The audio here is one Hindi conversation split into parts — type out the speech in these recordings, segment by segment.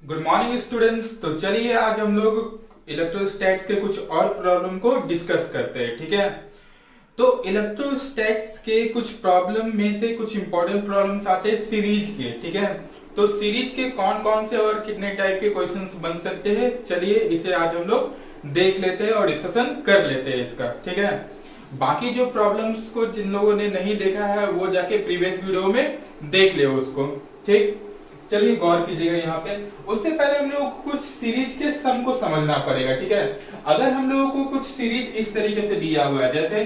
Good morning students. तो चलिए आज हम लोग इलेक्ट्रोस्टैट्स के कुछ और प्रॉब्लम को डिस्कस करते हैं। ठीक है, तो इलेक्ट्रोस्टैट्स के कुछ प्रॉब्लम में से कुछ इंपॉर्टेंट प्रॉब्लम्स आते हैं सीरीज के। ठीक है, तो सीरीज के कौन कौन से और कितने टाइप के क्वेश्चंस बन सकते हैं, चलिए इसे आज हम लोग देख लेते हैं और डिस्कशन कर लेते हैं इसका। ठीक है, बाकी जो प्रॉब्लम्स को जिन लोगों ने नहीं देखा है वो जाके प्रीवियस वीडियो में देख ले उसको। ठीक, चलिए गौर कीजिएगा यहाँ पे। उससे पहले हम लोगों को कुछ सीरीज के सम को समझना पड़ेगा। ठीक है, अगर हम लोगों को कुछ सीरीज इस तरीके से दिया हुआ है, जैसे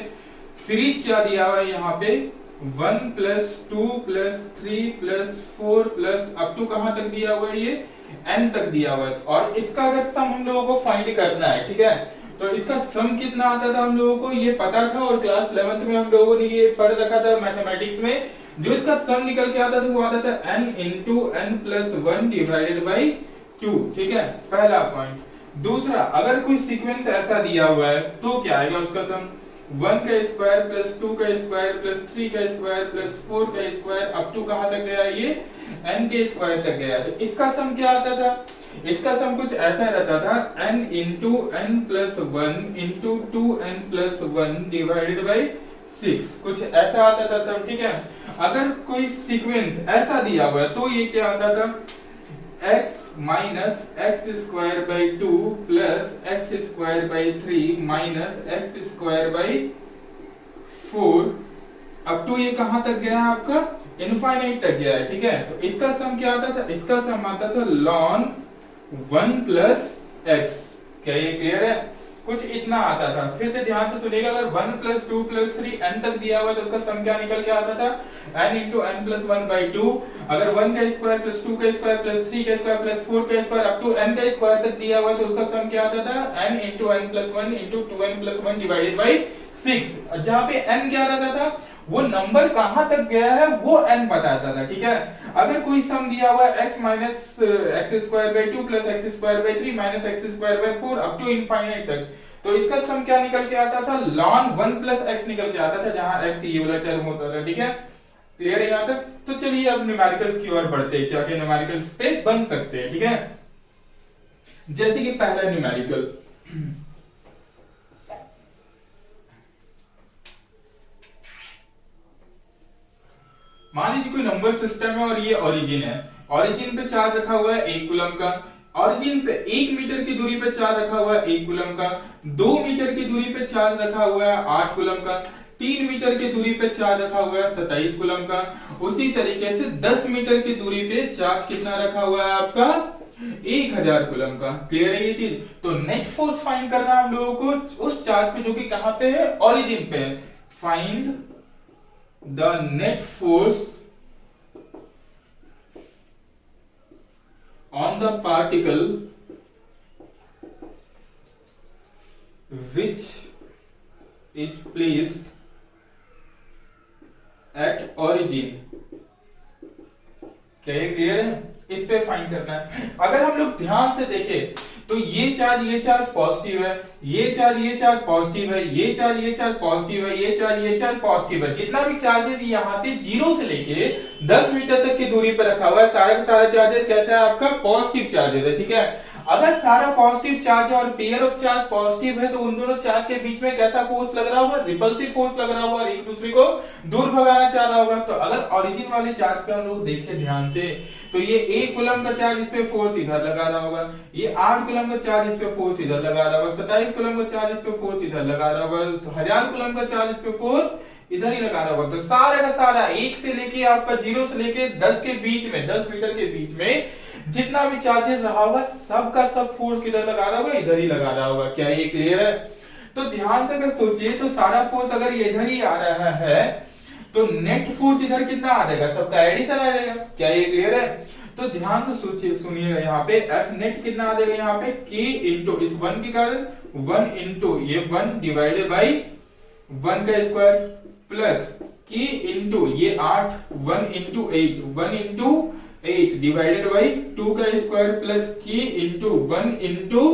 सीरीज क्या दिया हुआ है यहाँ पे 1 plus 2 plus 3 plus 4 plus up to कहां तक दिया हुआ है, ये n तक दिया हुआ है। और इसका अगर सम हम लोगों को फाइंड करना है, ठीक है, तो इसका सम कितना आता था हम लोगों को ये पता था, और क्लास 11th में हम लोगों ने ये पढ़ रखा था मैथमेटिक्स में। जो इसका सम निकल के आता था वो आता था n into n plus 1 divided by 2। ठीक है, पहला पॉइंट। दूसरा, अगर कोई सीक्वेंस ऐसा दिया हुआ है तो क्या आएगा उसका सम 1 का स्क्वायर प्लस 2 का स्क्वायर प्लस 3 का स्क्वायर प्लस 4 का स्क्वायर अप टू कहां तक गया, ये n के स्क्वायर तक गया। तो इसका सम क्या आता था, इसका सम कुछ ऐसा रहता था n into n plus 1 into 2n plus 1 divided by 6, कुछ ऐसा आता था सम। ठीक है, अगर कोई सीक्वेंस ऐसा दिया हुआ है तो ये क्या आता था x minus x square by 2 plus x square by 3 minus x square by 4 up to ये कहां तक गया है आपका इनफाइनाइट तक गया है। ठीक है, तो इसका सम क्या आता था, इसका सम आता था ln 1 प्लस एक्स। क्या ये क्लियर है? कुछ इतना आता था। फिर से ध्यान से सुनिएगा, अगर 1 प्लस 2 प्लस 3 n तक दिया हुआ है तो उसका सम क्या निकल के आता था n into n plus 1 by 2। अगर 1 का स्क्वायर प्लस 2 का स्क्वायर प्लस 3 का स्क्वायर प्लस 4 का स्क्वायर अप टू n का स्क्वायर तक दिया हुआ है तो उसका सम क्या आता था n into n plus 1 into 2n plus 1 divided by 6। जहां पे n क्या रहता था, वो नंबर कहां तक गया है वो n बताता था। ठीक है, अगर कोई सम दिया हुआ है x minus x square by 2 plus x square by 3 minus x square by 4 up to infinite तक, तो इसका सम क्या निकल के आता था ln 1 प्लस x निकल के आता था, जहां x ये वाला टर्म होता था। ठीक है, क्लियर है यहां तक? तो चलिए अब न्यूमेरिकल्स की ओर बढ़ते हैं, क्या क्या न्यूमेरिकल्स पे बन सकते हैं। ठीक है, जैसे कि पहला न्यूमेरिकल मान लीजिए कोई नंबर सिस्टम है और ये ओरिजिन है। ओरिजिन पे चार्ज रखा हुआ है 1 कूलम का, ओरिजिन से 1 मीटर की दूरी पे चार्ज रखा हुआ है 1 कूलम का, 2 मीटर की दूरी पे चार्ज रखा हुआ है 8 कूलम का, 3 मीटर की दूरी पे चार्ज रखा हुआ है 27 कूलम का। उसी तरीके से 10 मीटर की दूरी पे चार्ज कितना रखा हुआ है आपका 1000 कूलम का। क्लियर है ये चीज? तो नेट फोर्स फाइंड करना हम लोगों को उस चार्ज पे जो कि कहां पे है, ओरिजिन पे है। Find the net force on the particle which is placed at origin। क्या ये क्लियर है? इस पे फाइंड करना है। अगर हम लोग ध्यान से देखें तो ये चार्ज पॉजिटिव है, ये चार्ज पॉजिटिव है, ये चार्ज पॉजिटिव है, ये चार्ज पॉजिटिव है। जितना भी चार्जेस यहाँ से 0 से लेके 10 मीटर तक की दूरी पर रखा हुआ है, सारा का सारा चार्जेस कैसा है आपका पॉजिटिव चार्जेस है। ठीक है, अगर सारा पॉजिटिव चार्ज है और पेयर ऑफ चार्ज पॉजिटिव है तो उन दोनों चार्ज के बीच में कैसा फोर्स लग रहा होगा, रिपल्सिव फोर्स लग रहा होगा और एक दूसरे को दूर भगाना चाह रहा होगा। तो अगर ओरिजिन वाले चार्ज पे हम लोग देखें ध्यान से तो ये 1 कूलम का चार्ज इस पे फोर्स इधर लगा रहा होगा, ये 8 कूलम का चार्ज इस पे फोर्स इधर लगा रहा होगा, 27 कूलम का चार्ज इस पे फोर्स इधर लगा रहा होगा, तो 1000 कूलम का चार्ज इस पे फोर्स इधर ही लगा रहा होगा। तो सारा का सारा 1 से लेके आपका 0 से लेके 10 के बीच में, 10 मीटर के बीच में जितना भी चार्जेस रहा होगा सबका सब फोर्स किधर लगा रहा होगा, इधर ही लगा रहा होगा। क्या ये क्लियर है? तो ध्यान से अगर सोचिए तो सारा फोर्स अगर ये इधर ही आ रहा है तो नेट फोर्स इधर कितना आ जाएगा, सबका एडिशन आ जाएगा। क्या ये क्लियर है? तो ध्यान से सोचिए, सुनिएगा यहाँ पे एफ नेट कितना आ जाएगा, यहाँ पे k इंटू इस 1 के कारण 1 इंटू ये 1 डिवाइडेड बाई 1 का स्क्वायर प्लस k इंटू ये 8 1 इंटू 8 1 इंटू 8 डिवाइडेड बाई 2 का square plus k into 1 into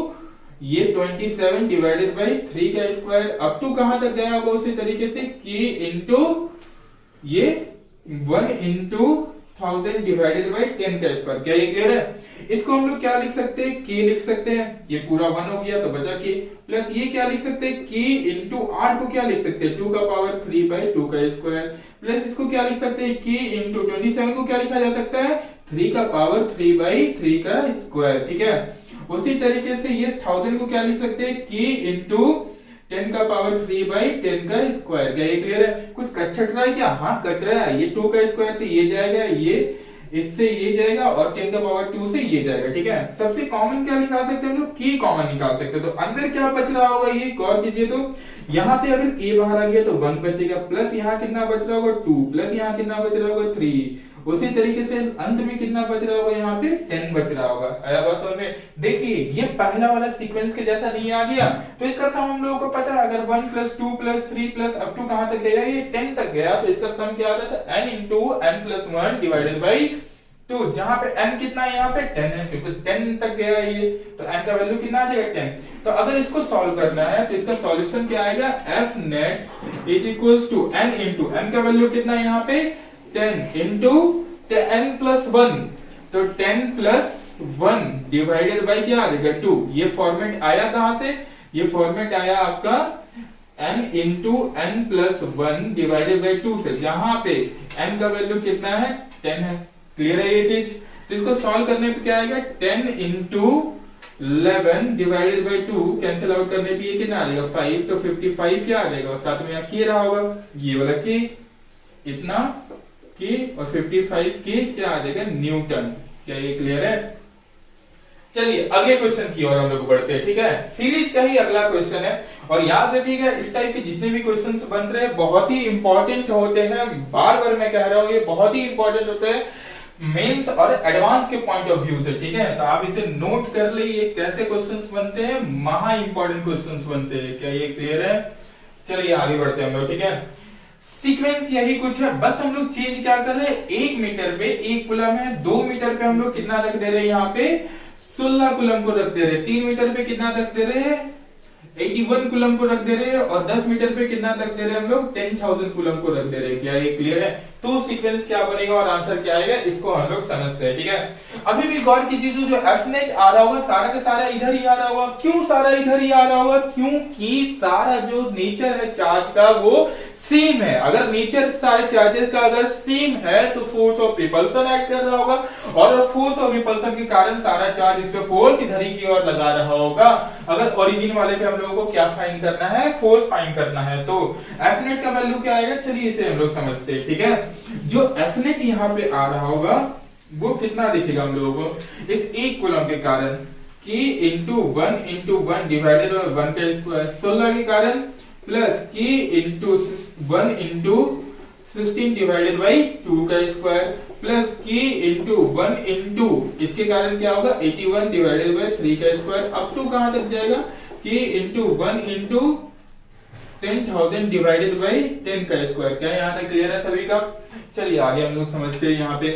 ये 27 डिवाइडेड बाई 3 का स्क्वायर अप टू कहां तक गया होगा उसी तरीके से k इंटू ये 1 इंटू 6000 डिवाइडेड बाई 10 का स्क्वायर। क्या ये क्लियर है? इसको हम लोग क्या लिख सकते हैं, k लिख सकते हैं, ये पूरा 1 हो गया तो बचा k, प्लस ये क्या लिख सकते हैं, k इंटू 8 को क्या लिख सकते हैं 2 का पावर 3 बाई 2 का स्क्वायर, प्लस इसको क्या लिख सकते हैं, k इंटू 27 को क्या लिखा जा सकता है 3 का पावर 3 बाई 3 का स्क्वायर। ठीक है, उसी तरीके से ये 1000 को क्या लिख सकते हैं, k इंटू 10 का पावर 3 बाई 10 का स्क्वायर। क्या ये क्लियर है? कुछ कट छट रहा है क्या? हाँ कट रहा है, ये 2 का स्क्वायर से ये जाएगा, ये इससे ये जाएगा और 10 का पावर 2 से ये जाएगा। ठीक है, सबसे कॉमन क्या निकाल सकते हैं हम लोग, k कॉमन निकाल सकते हैं। तो अंदर क्या बच रहा होगा, ये गौर कीजिए, तो यहां से अगर k बाहर आ गया तो 1 बचेगा, प्लस यहाँ कितना बच रहा होगा 2, प्लस यहाँ कितना बच रहा होगा 3, उसी तरीके से अंत में कितना बच रहा होगा, यहाँ पे 10 बच रहा होगा। आया बात समझ में? देखिए ये पहला वाला सीक्वेंस के जैसा नहीं आ गया, तो इसका सम हम लोगों को पता है, अगर 1 plus 2 plus 3 plus up to कहां तक गया, ये 10 तक गया, तो इसका सम क्या आता था n into n plus 1 divided by 2, जहां पे n कितना है, यहाँ पे 10 है, क्योंकि 10 तक गया ये, तो n का वैल्यू कितना आ जाएगा 10। तो अगर इसको सॉल्व करना है तो इसका सॉल्यूशन क्या आएगा, f net is equals to n into n का वैल्यू कितना है यहाँ पे 10 इंटू n प्लस 1, तो 10 प्लस 1 डिवाइडेड बाई क्या आ जाएगा 2। ये फॉर्मेट आया कहां से, ये फॉर्मेट आया आपका n into n plus 1 divided by 2 से, जहां पे n का वैल्यू कितना है 10 है। क्लियर है ये चीज? तो इसको सॉल्व करने पे क्या आएगा, 10 into 11 divided by 2 cancel out करने पे ये कितना आ जाएगा 5, तो 55 क्या आ जाएगा, और साथ में यहाँ k रहा होगा, ये वाला k, इतना k और 55 k क्या आ जाएगा न्यूटन। क्या ये क्लियर है? चलिए अगले क्वेश्चन की ओर हम लोग बढ़ते हैं। ठीक है, सीरीज का ही अगला क्वेश्चन है, और याद रखिएगा इस टाइप के जितने भी क्वेश्चंस बन रहे हैं बहुत ही इंपॉर्टेंट होते हैं, बार बार मैं कह रहा हूं ये बहुत ही इंपॉर्टेंट होते हैं मेंस और एडवांस के पॉइंट ऑफ व्यू से। ठीक है, तो आप इसे नोट कर लीजिए, कैसे क्वेश्चंस बनते हैं, महा इंपॉर्टेंट क्वेश्चंस बनते हैं। क्या ये क्लियर है? चलिए आगे बढ़ते हैं हम लोग। ठीक है, सीक्वेंस यही कुछ है, बस हम लोग चेंज क्या कर रहे हैं, 1 मीटर पे 1 कूलम है, 2 मीटर पे हम लोग कितना रख दे रहे हैं, यहाँ पे 16 कूलम को रख दे रहे हैं, 3 मीटर पे कितना रख दे रहे हैं 81 कूलम को रख दे रहे हैं, और 10 मीटर पे कितना रख दे रहे हैं हम लोग 10,000 कूलम को रख दे रहे हैं। क्या ये क्लियर है? तो सीक्वेंस क्या बनेगा और आंसर क्या आएगा, इसको हम लोग समझते हैं। ठीक है, अभी भी गौर कीजिए, जो एफ नेट आ रहा होगा सारा का सारा इधर ही आ रहा होगा। क्यों सारा इधर ही आ रहा होगा? क्योंकि सारा जो नेचर है चार्ज का वो सेम है। अगर नेचर सारे चार्जेस का अगर सेम है तो फोर्स ऑफ रिपल्सन एक्ट कर रहा होगा, और फोर्स ऑफ रिपल्सन के कारण सारा चार्ज इस पे फोर्स इधर ही की ओर लगा रहा होगा। अगर ओरिजिन वाले पे हम लोगों को क्या फाइंड करना है, फोर्स फाइंड करना है, तो एफ नेट का वैल्यू क्या आएगा, चलिए इसे हम लोग समझते हैं। ठीक है, जो एफ नेट यहाँ पे आ रहा होगा वो कितना दिखेगा हम लोगों को, इस 1 कूलम के कारण k इंटू 1 डिवाइडेड बाय 1 का स्क्वायर 16 के कारण, plus k into 1 into 16 divided by 2 का square, plus k into 1 into इसके कारण क्या होगा 81 डिवाइडेड बाई 3 का स्क्वायर, अप टू कहां तक जाएगा, k into 1 into 10,000 divided by 10 का स्क्वायर। क्या यहाँ तक क्लियर है सभी का? चलिए आगे हम लोग समझते हैं। यहाँ पे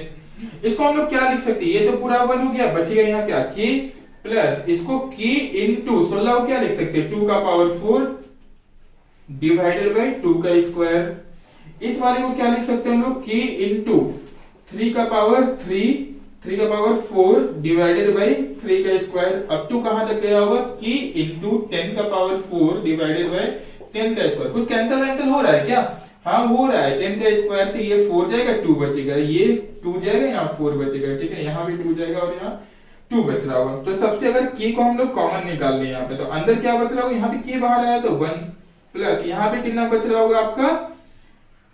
इसको हम लोग क्या लिख सकते हैं, ये तो पूरा 1 हो गया, बचेगा यहाँ क्या k, प्लस इसको k इंटू 16 को क्या लिख सकते हैं 2 का पावर 4 डिवाइडेड बाई 2 का स्क्वायर। इस वाले को क्या लिख सकते हैं हम लोग, k इंटू 3 का पावर 4 डिवाइडेड बाई 3 का स्क्वायर, अप टू कहां तक गया होगा, k इंटू 10 का पावर 4 डिवाइडेड बाई 10 का स्क्वायर। कुछ कैंसिल हो रहा है क्या? हाँ हो रहा है, 10 का स्क्वायर से ये 4 जाएगा, 2 बचेगा, ये 2 जाएगा, यहाँ 4 बचेगा। ठीक है, यहाँ भी 2 जाएगा और यहाँ 2 बच रहा होगा। तो सबसे अगर k को हम लोग कॉमन निकाल लें यहाँ पे, तो अंदर क्या बच रहा होगा, यहाँ पे k बाहर आया तो 1, प्लस यहाँ पे कितना बच रहा होगा आपका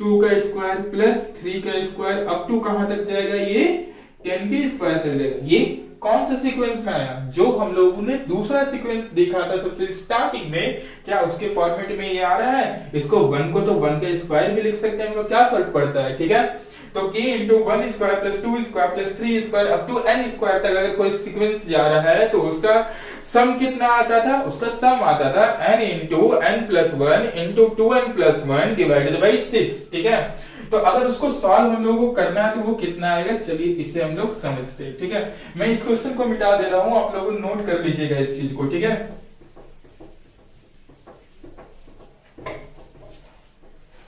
2 का स्क्वायर प्लस 3 का स्क्वायर, अप टू कहां तक जाएगा, ये 10 के स्क्वायर तक जाएगा। ये कौन सा सीक्वेंस में आया, जो हम लोगों ने दूसरा सीक्वेंस देखा था सबसे स्टार्टिंग में, क्या उसके फॉर्मेट में ये आ रहा है। इसको 1 को तो 1 का स्क्वायर भी लिख सकते हैं, क्या फर्क पड़ता है। ठीक है, तो k into 1 square plus 2 square plus 3 square up to n square तक अगर कोई सीक्वेंस जा रहा है तो उसका सम कितना आता था, उसका सम आता था n into n plus 1 into 2n plus 1 divided by 6। ठीक है, तो अगर उसको सॉल्व हम लोगों को करना है तो वो कितना आएगा, चलिए इसे हम लोग समझते हैं। ठीक है, मैं इस क्वेश्चन को मिटा दे रहा हूं, आप लोग नोट कर लीजिएगा इस चीज को। ठीक है,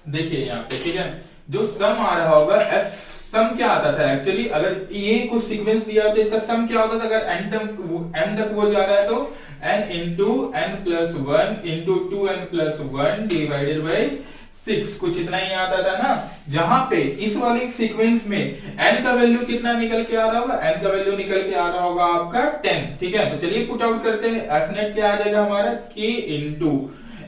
देखिए यहाँ पे, ठीक है, जो सम आ रहा होगा f सम क्या आता था एक्चुअली, अगर ये कुछ सीक्वेंस दिया तो इसका सम क्या होता था, अगर n तक वो जा रहा है तो n into n plus one into 2n plus one divided by 6, कुछ इतना ही आता था ना। जहां पे इस वाले सीक्वेंस में n का वैल्यू कितना निकल के आ रहा होगा, n का वैल्यू निकल के आ रहा होगा आपका 10, ठीक है। तो चलिए पुट आउट करते हैं, एफ नेट क्या आ जाएगा हमारा k इंटू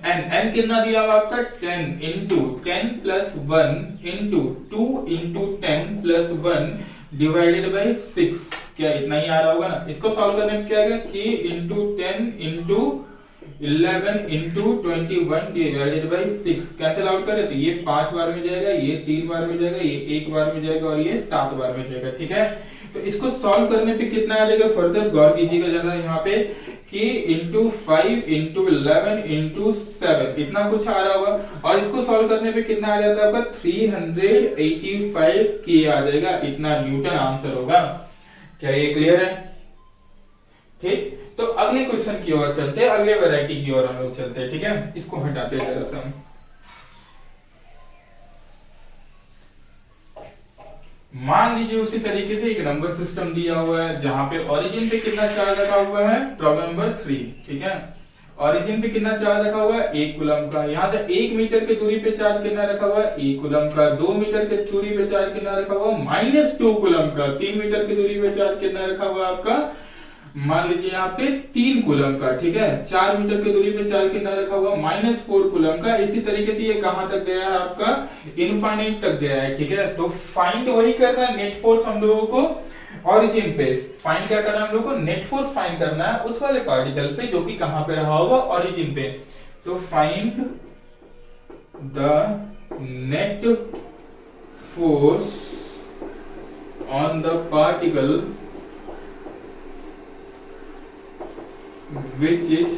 n कितना दिया हुआ आपका 10 into 10 plus 1 into 2 into 10 plus 1 divided by 6, क्या इतना ही आ रहा होगा ना। इसको सॉल्व करने में क्या आएगा, k into 10 into 11 into 21 divided by 6, cancel out करें तो ये 5 बार में जाएगा, ये 3 बार में जाएगा, ये 1 बार में जाएगा और ये 7 बार में जाएगा, ठीक है। तो इसको सॉल्व करने पे कितना आ जाएगा, फर्दर गौर कीजिएगा जरा यहाँ पे कि इंटू 5 इंटू 11 इंटू 7 इतना कुछ आ रहा होगा, और इसको सॉल्व करने पे कितना आ जाता है आपका 385 के आ जाएगा, इतना न्यूटन आंसर होगा। क्या ये क्लियर है? ठीक, तो अगले क्वेश्चन की ओर चलते हैं, अगले वैरायटी की ओर हम लोग चलते हैं, ठीक है। इसको हटाते हैं जरा सा हम। मान लीजिए उसी तरीके से एक नंबर सिस्टम दिया हुआ है जहां पे ओरिजिन पे कितना चार्ज रखा हुआ है, प्रॉब्लम नंबर 3, ठीक है। ओरिजिन पे कितना चार्ज रखा हुआ है, 1 कूलम का। यहाँ से 1 मीटर की दूरी पे चार्ज कितना रखा हुआ है, 1 कूलम का। 2 मीटर की दूरी पे चार्ज कितना रखा हुआ है, -2 कूलम का। 3 मीटर की दूरी पे चार्ज कितना रखा हुआ है आपका, मान लीजिए यहाँ पे 3 कूलम का, ठीक है। 4 मीटर की दूरी पे चार्ज कितना रखा हुआ, -4 कूलम का। इसी तरीके से ये कहां तक गया है आपका, इनफाइनाइट तक गया है, ठीक है। तो फाइंड वही करना है, नेट फोर्स हम लोगों को ओरिजिन पे फाइंड क्या करना है, हम लोगों को नेट फोर्स फाइंड करना है उस वाले पार्टिकल पे जो कि कहां पे रहा होगा, ओरिजिन पे। तो find the net force on the particle which is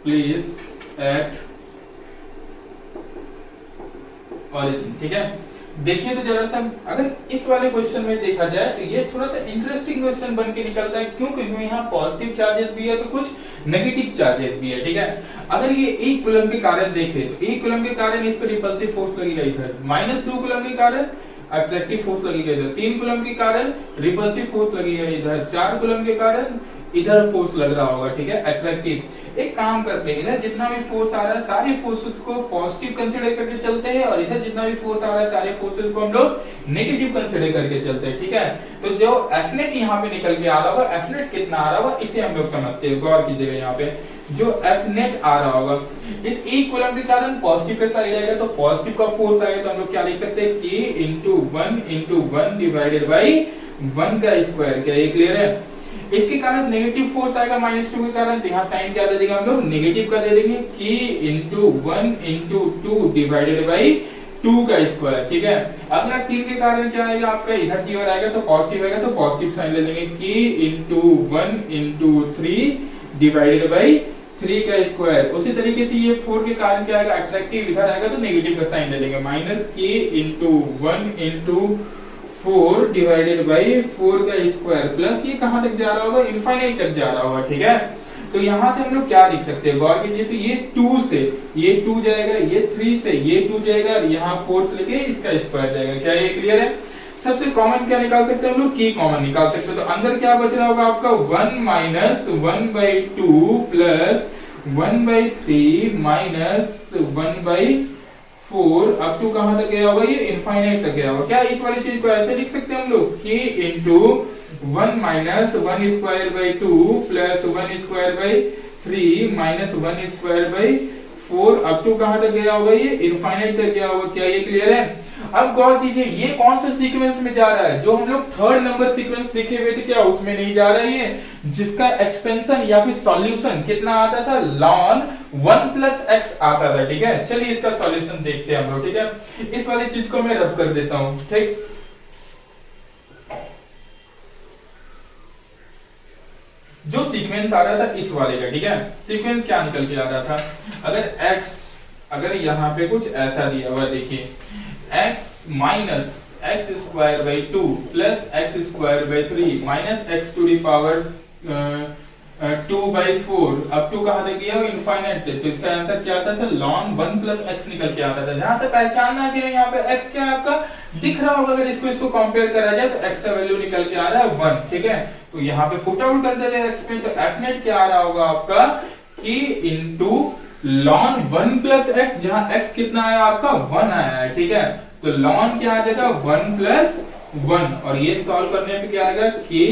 placed at origin, ठीक है। देखिए तो जरा सा, अगर इस वाले क्वेश्चन में देखा जाए तो ये थोड़ा सा इंटरेस्टिंग क्वेश्चन बन के निकलता है, क्यों? क्योंकि यहाँ पॉजिटिव चार्जेस भी है तो कुछ नेगेटिव चार्जेस भी है, ठीक है। अगर ये 1 कूलम के कारण देखें तो 1 कूलम के कारण इस पर रिपल्सिव फोर्स लगेगा इधर, -2 कूलम के कारण अट्रैक्टिव फोर्स लगेगा इधर, 3 कूलम के कारण रिपल्सिव फोर्स लगेगा इधर, 4 कूलम के कारण इधर फोर्स लग रहा होगा, ठीक है, अट्रैक्टिव। एक काम करते हैं, इधर जितना भी फोर्स आ रहा है सारे फोर्सेस को पॉजिटिव कंसीडर करके चलते हैं, और इधर जितना भी फोर्स आ रहा है सारे फोर्सेस को हम लोग नेगेटिव कंसीडर करके चलते हैं, ठीक है। तो जो एफ नेट यहाँ पे निकल के आ रहा होगा, एफ नेट कितना आ रहा होगा इसे हम लोग समझते हैं। गौर कीजिएगा यहाँ पे जो एफ नेट आ रहा होगा, इस 1 कूलम के कारण पॉजिटिव का साइड आएगा, तो पॉजिटिव का फोर्स आएगा, तो हम लोग क्या लिख सकते हैं, k इंटू 1 डिवाइडेड बाई 1 का स्क्वायर। क्या ये क्लियर है? इसके कारण नेगेटिव फोर्स आएगा -2 के कारण, तो यहाँ साइन क्या दे देंगे हम लोग, नेगेटिव का दे देंगे, k into 1 into 2 divided by 2 का स्क्वायर, ठीक है। अगला 3 के कारण क्या आएगा आपका, इधर की ओर आएगा तो पॉजिटिव आएगा, तो पॉजिटिव साइन ले लेंगे, k into 1 into 3 divided by 3 का स्क्वायर। उसी तरीके से ये 4 के कारण क्या आएगा, अट्रैक्टिव, इधर आएगा तो नेगेटिव का साइन ले लेंगे, -k into 1 into 4 divided by 4 का स्क्वायर, प्लस ये कहां तक जा रहा होगा, इनफाइनाइट तक जा रहा होगा, ठीक है। तो यहां से हम लोग क्या लिख सकते हैं, गौर कीजिए, तो ये 2 से ये 2 जाएगा, ये 3 से ये 2 जाएगा, और यहाँ 4 से लेके इसका स्क्वायर जाएगा। क्या ये क्लियर है? सबसे कॉमन क्या निकाल सकते हैं हम लोग, k कॉमन निकाल सकते हैं। तो अंदर क्या बच रहा होगा आपका, 1 minus 1/2 plus 1/3 minus 1/4 up to कहां तक गया होगा, ये इनफाइनाइट तक गया होगा। क्या इस वाली चीज को ऐसे लिख सकते हैं हम लोग, k into 1 minus 1 square by 2 plus 1 square by 3 minus 1 square by 4 up to कहां तक गया होगा, ये इनफाइनाइट तक गया होगा। क्या ये क्लियर है? अब गौर कीजिए, ये कौन सा सीक्वेंस में जा रहा है, जो हम लोग थर्ड नंबर सीक्वेंस देखे हुए थे, क्या उसमें नहीं जा रहा है, ये जिसका एक्सपेंशन या फिर सॉल्यूशन कितना आता था, ln 1 प्लस x आता था, ठीक है। चलिए इसका सॉल्यूशन देखते हैं हम लोग, ठीक है। इस वाली चीज को मैं रब कर देता हूं, ठीक। जो सीक्वेंस आ रहा था इस वाले का, ठीक है, सीक्वेंस क्या निकल के आ रहा था, अगर x, अगर यहाँ पे कुछ ऐसा दिया हुआ, देखिए x minus x square by 2 plus x square by 3 minus x to the power 2/4 up to कहां तक दिया हो, इनफाइनाइट तक। तो इसका आंसर क्या आता था, ln 1 प्लस x निकल के आता था। जहां से पहचानना दिया यहाँ पे x क्या आपका दिख रहा होगा, अगर इसको कंपेयर करा जाए तो x का वैल्यू निकल के आ रहा है 1, ठीक है। तो यहाँ पे पुट आउट कर दे रहे हैं x में, तो f नेट क्या आ रहा होगा आपका कि इनटू ln 1 प्लस x, जहां x कितना आया आपका 1 आया है, ठीक है। तो ln क्या आ जाएगा 1 प्लस 1, और ये सॉल्व करने पे क्या आएगा कि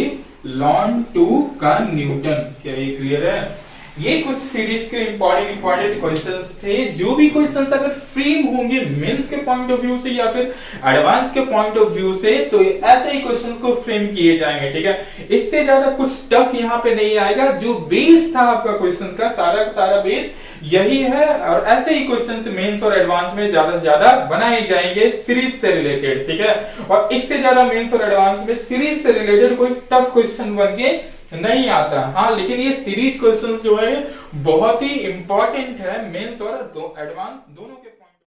ln 2 का न्यूटन। क्या ये क्लियर है? ये कुछ सीरीज के इंपॉर्टेंट क्वेश्चंस थे। जो भी क्वेश्चंस अगर फ्रेम होंगे मेंस के पॉइंट ऑफ व्यू से या फिर एडवांस के पॉइंट ऑफ व्यू से, तो ऐसे ही क्वेश्चंस को फ्रेम किए जाएंगे, ठीक है। इससे ज्यादा कुछ टफ यहाँ पे नहीं आएगा। जो बेस था आपका क्वेश्चन का सारा बेस यही है, और ऐसे ही क्वेश्चंस मेंस और एडवांस में ज्यादा से ज्यादा बनाए जाएंगे सीरीज से रिलेटेड, ठीक है। और इससे ज्यादा मेंस और एडवांस में सीरीज से रिलेटेड कोई टफ क्वेश्चन बन के नहीं आता। हाँ, लेकिन ये सीरीज क्वेश्चंस जो है बहुत ही इंपॉर्टेंट है मेंस और एडवांस दोनों के